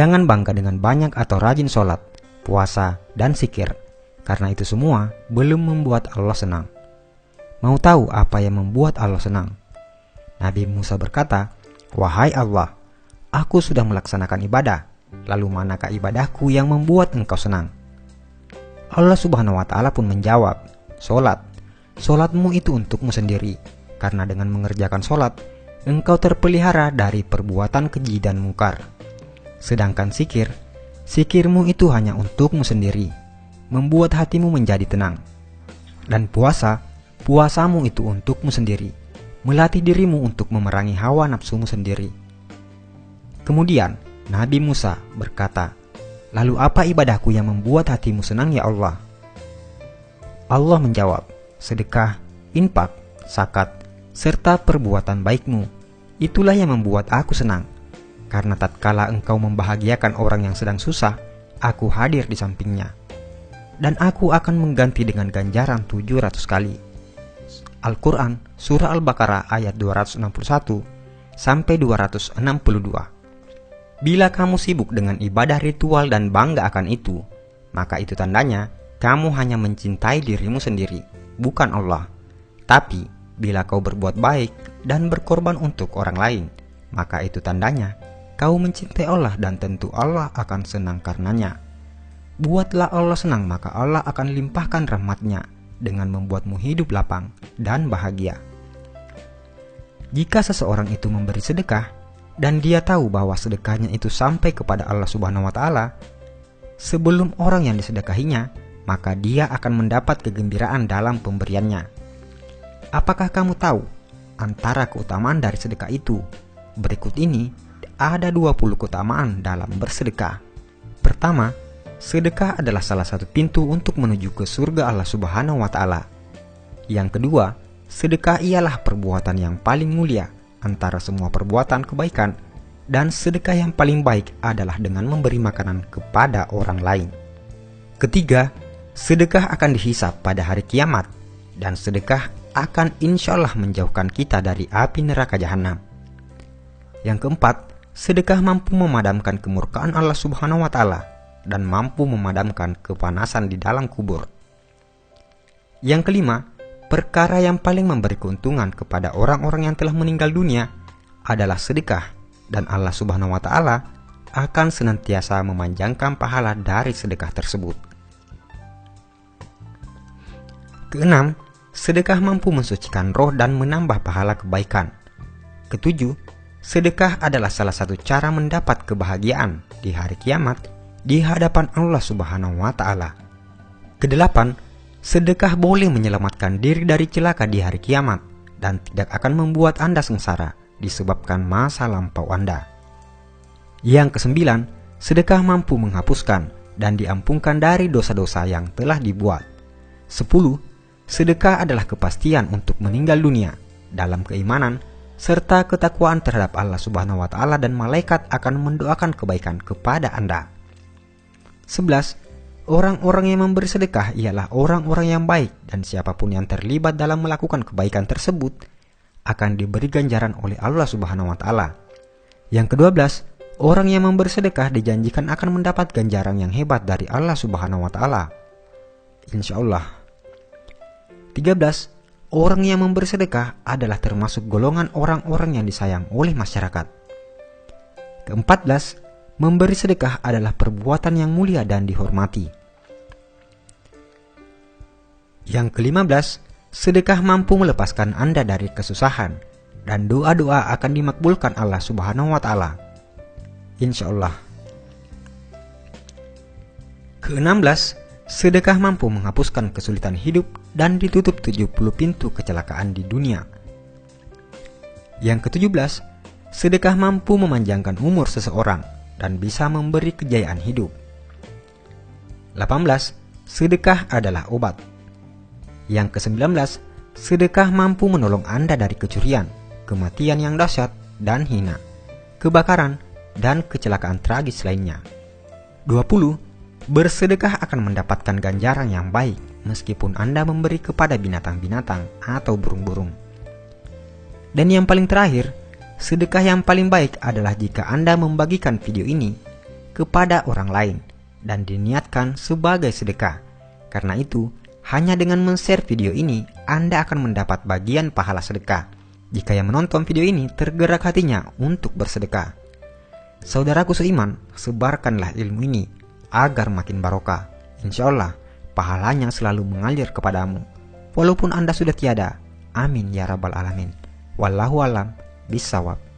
Jangan bangga dengan banyak atau rajin sholat, puasa, dan zikir, karena itu semua belum membuat Allah senang. Mau tahu apa yang membuat Allah senang? Nabi Musa berkata, "Wahai Allah, aku sudah melaksanakan ibadah, lalu manakah ibadahku yang membuat engkau senang?" Allah Subhanahu wa Ta'ala pun menjawab, "Sholat. Sholatmu itu untukmu sendiri, karena dengan mengerjakan sholat, engkau terpelihara dari perbuatan keji dan mungkar. Sedangkan zikir, zikirmu itu hanya untukmu sendiri, membuat hatimu menjadi tenang. Dan puasa, puasamu itu untukmu sendiri, melatih dirimu untuk memerangi hawa nafsumu sendiri." Kemudian Nabi Musa berkata, "Lalu apa ibadahku yang membuat hatimu senang ya Allah?" Allah menjawab, "Sedekah, infak, zakat, serta perbuatan baikmu. Itulah yang membuat aku senang. Karena tatkala engkau membahagiakan orang yang sedang susah, aku hadir di sampingnya. Dan aku akan mengganti dengan ganjaran 700 kali." Al-Quran, Surah Al-Baqarah ayat 261 sampai 262. Bila kamu sibuk dengan ibadah ritual dan bangga akan itu, maka itu tandanya kamu hanya mencintai dirimu sendiri, bukan Allah. Tapi bila kau berbuat baik dan berkorban untuk orang lain, maka itu tandanya kau mencintai Allah dan tentu Allah akan senang karenanya. Buatlah Allah senang, maka Allah akan limpahkan rahmat-Nya dengan membuatmu hidup lapang dan bahagia. Jika seseorang itu memberi sedekah dan dia tahu bahwa sedekahnya itu sampai kepada Allah Subhanahu wa Ta'ala sebelum orang yang disedekahinya, maka dia akan mendapat kegembiraan dalam pemberiannya. Apakah kamu tahu antara keutamaan dari sedekah itu? Berikut ini ada 20 keutamaan dalam bersedekah. Pertama, sedekah adalah salah satu pintu untuk menuju ke surga Allah Subhanahu wa Ta'ala. Yang kedua, sedekah ialah perbuatan yang paling mulia antara semua perbuatan kebaikan, dan sedekah yang paling baik adalah dengan memberi makanan kepada orang lain. Ketiga, sedekah akan dihisab pada hari kiamat, dan sedekah akan insya Allah menjauhkan kita dari api neraka jahanam. Yang keempat, sedekah mampu memadamkan kemurkaan Allah Subhanahu wa Ta'ala dan mampu memadamkan kepanasan di dalam kubur. Yang kelima, perkara yang paling memberi keuntungan kepada orang-orang yang telah meninggal dunia adalah sedekah, dan Allah Subhanahu wa Ta'ala akan senantiasa memanjangkan pahala dari sedekah tersebut. Keenam, sedekah mampu mensucikan roh dan menambah pahala kebaikan. Ketujuh, sedekah adalah salah satu cara mendapat kebahagiaan di hari kiamat di hadapan Allah Subhanahu wa Ta'ala. Kedelapan, sedekah boleh menyelamatkan diri dari celaka di hari kiamat dan tidak akan membuat Anda sengsara disebabkan masa lampau Anda. Yang kesembilan, sedekah mampu menghapuskan dan diampunkan dari dosa-dosa yang telah dibuat. 10. Sedekah adalah kepastian untuk meninggal dunia dalam keimanan serta ketakwaan terhadap Allah Subhanahu wa Ta'ala, dan malaikat akan mendoakan kebaikan kepada Anda. 11. Orang-orang yang memberi sedekah ialah orang-orang yang baik, dan siapapun yang terlibat dalam melakukan kebaikan tersebut akan diberi ganjaran oleh Allah Subhanahu wa Ta'ala. Yang ke-12, orang yang memberi sedekah dijanjikan akan mendapat ganjaran yang hebat dari Allah Subhanahu wa Ta'ala, insya Allah. 13. Orang yang memberi sedekah adalah termasuk golongan orang-orang yang disayang oleh masyarakat. Ke-14, memberi sedekah adalah perbuatan yang mulia dan dihormati. Yang ke-15, sedekah mampu melepaskan Anda dari kesusahan, dan doa-doa akan dimakbulkan Allah Subhanahu wa Ta'ala, insya Allah. Ke-16, sedekah mampu menghapuskan kesulitan hidup dan ditutup 70 pintu kecelakaan di dunia. Yang ke-17, sedekah mampu memanjangkan umur seseorang dan bisa memberi kejayaan hidup. 18. Sedekah adalah obat. Yang ke-19, sedekah mampu menolong Anda dari kecurian, kematian yang dahsyat dan hina, kebakaran, dan kecelakaan tragis lainnya. 20. Bersedekah akan mendapatkan ganjaran yang baik meskipun Anda memberi kepada binatang-binatang atau burung-burung. Dan yang paling terakhir, sedekah yang paling baik adalah jika Anda membagikan video ini kepada orang lain dan diniatkan sebagai sedekah. Karena itu, hanya dengan men-share video ini, Anda akan mendapat bagian pahala sedekah jika yang menonton video ini tergerak hatinya untuk bersedekah. Saudaraku seiman, sebarkanlah ilmu ini agar makin barokah. Insya Allah, pahalanya selalu mengalir kepadamu, walaupun Anda sudah tiada. Amin ya rabbal alamin. Wallahu alam bisawab.